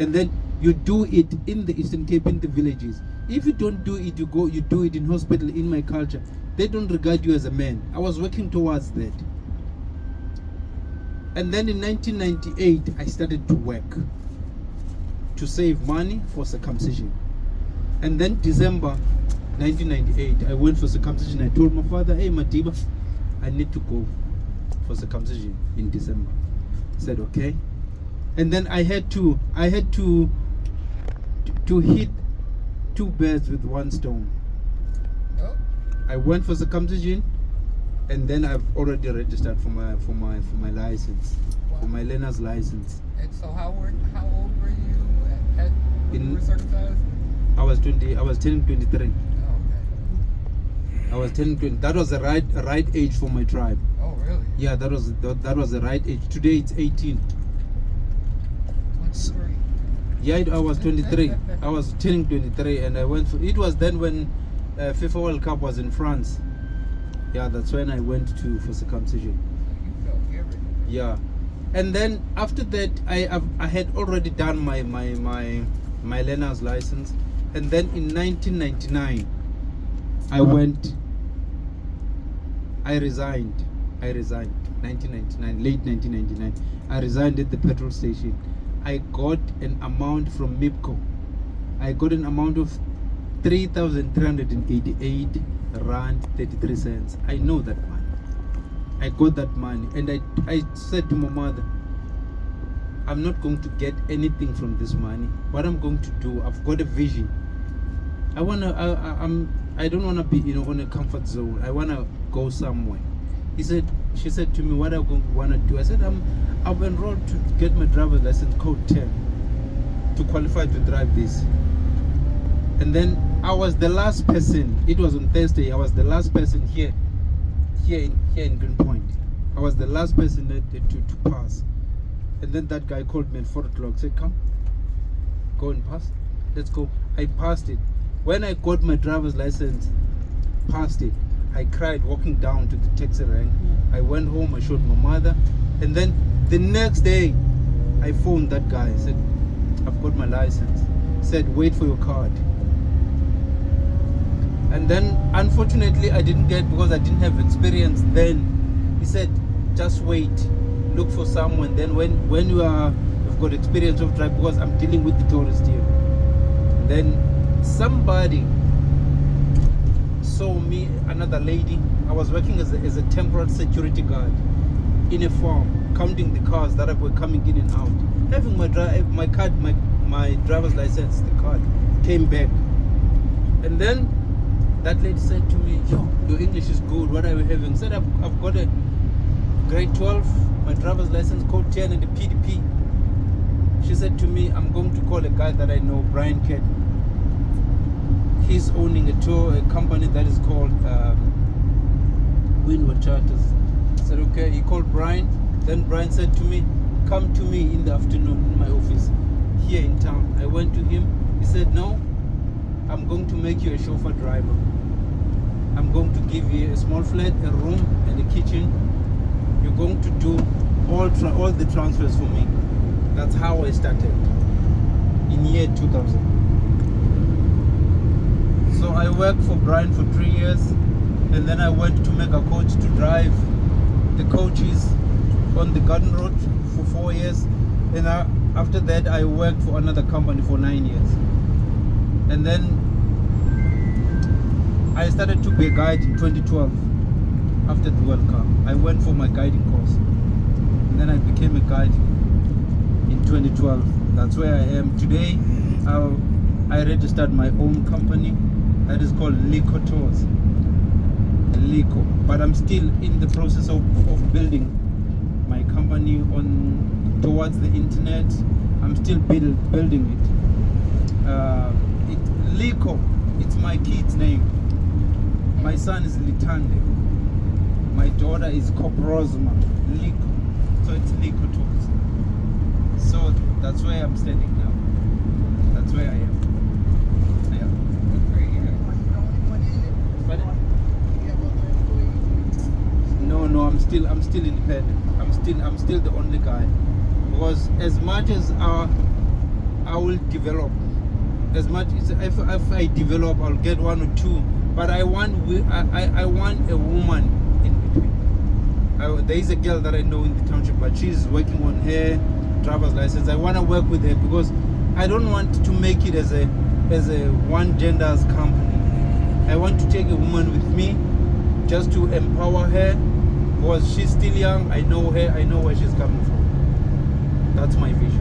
and then you do it in the Eastern Cape, in the villages. If you don't do it, you do it in hospital. In my culture, they don't regard you as a man. I was working towards that. And then in 1998, I started to work to save money for circumcision. And then December 1998, I went for circumcision. I told my father, hey Madiba, I need to go for circumcision in December. He said, okay. And then I had to hit two birds with one stone. Oh. I went for circumcision, and then I've already registered for my license, Wow. for my learner's license. And so how old were you when you were circumcised? I was turning 23. Oh, okay. I was turning 20. That was the right age for my tribe. Oh, really? Yeah, that was the right age. Today it's 18. 23. Yeah, I was 23. I was turning 23, and I went for. It was then when FIFA World Cup was in France. Yeah, that's when I went for circumcision. You felt everything. Yeah, and then after that, I had already done my learner's license, and then in 1999, I resigned. 1999, late 1999. I resigned at the petrol station. I got an amount from MIPCO. I got an amount of 3,388 rand 33 cents. I know that money. I got that money, and I said to my mother, I'm not going to get anything from this money. What I'm going to do, I've got a vision. I don't wanna be on a comfort zone. I wanna go somewhere. She said to me, what am I going to wanna do? I said, I've enrolled to get my driver's license code 10 to qualify to drive this. And then I was the last person. It was on Thursday. I was the last person here in Greenpoint. I was the last person to pass. And then that guy called me at 4 o'clock. Said, come, go and pass. Let's go. I passed it. When I got my driver's license, passed it, I cried walking down to the taxi rank. I went home. I showed my mother. And then the next day, I phoned that guy. I said, I've got my license. Said, wait for your card. And then, unfortunately, I didn't get, because I didn't have experience then. He said, just wait, look for someone. Then when you've got experience of driving, because I'm dealing with the tourists here. Then somebody saw me, another lady. I was working as a temporary security guard in a farm, counting the cars that were coming in and out. Having my driver's license, the card came back. And then that lady said to me, yo, your English is good, what are you having? I said, I've got a grade 12, my driver's license code 10 and the PDP. She said to me, I'm going to call a guy that I know, Brian Ked. He's owning a company that is called Windward Charters. I said, okay. He called Brian. Then Brian said to me, come to me in the afternoon in my office here in town. I went to him. He said, no, I'm going to make you a chauffeur driver. I'm going to give you a small flat, a room, and a kitchen. You're going to do all the transfers for me. That's how I started in year 2000. So I worked for Brian for 3 years, and then I went to Mega Coach to drive the coaches on the Garden Road for 4 years. And after that, I worked for another company for 9 years. And then I started to be a guide in 2012 after the World Cup. I went for my guiding course, and then I became a guide in 2012. That's where I am today. I registered my own company that is called Tours. But I'm still in the process of building my company towards the internet. I'm still building it. Liko, it's my kid's name. My son is Litande. My daughter is Koprosma. Liko. So it's Tours. So that's where I'm standing now. That's where I am. Yeah. No, I'm still independent. I'm still the only guy. Because as much as our I will develop as much as if I develop, I'll get 1 or 2. But I want I want a woman in between. There is a girl that I know in the township, but she's working on her driver's license. I want to work with her because I don't want to make it as a one gender's company. I want to take a woman with me just to empower her because she's still young. I know her. I know where she's coming from. That's my vision.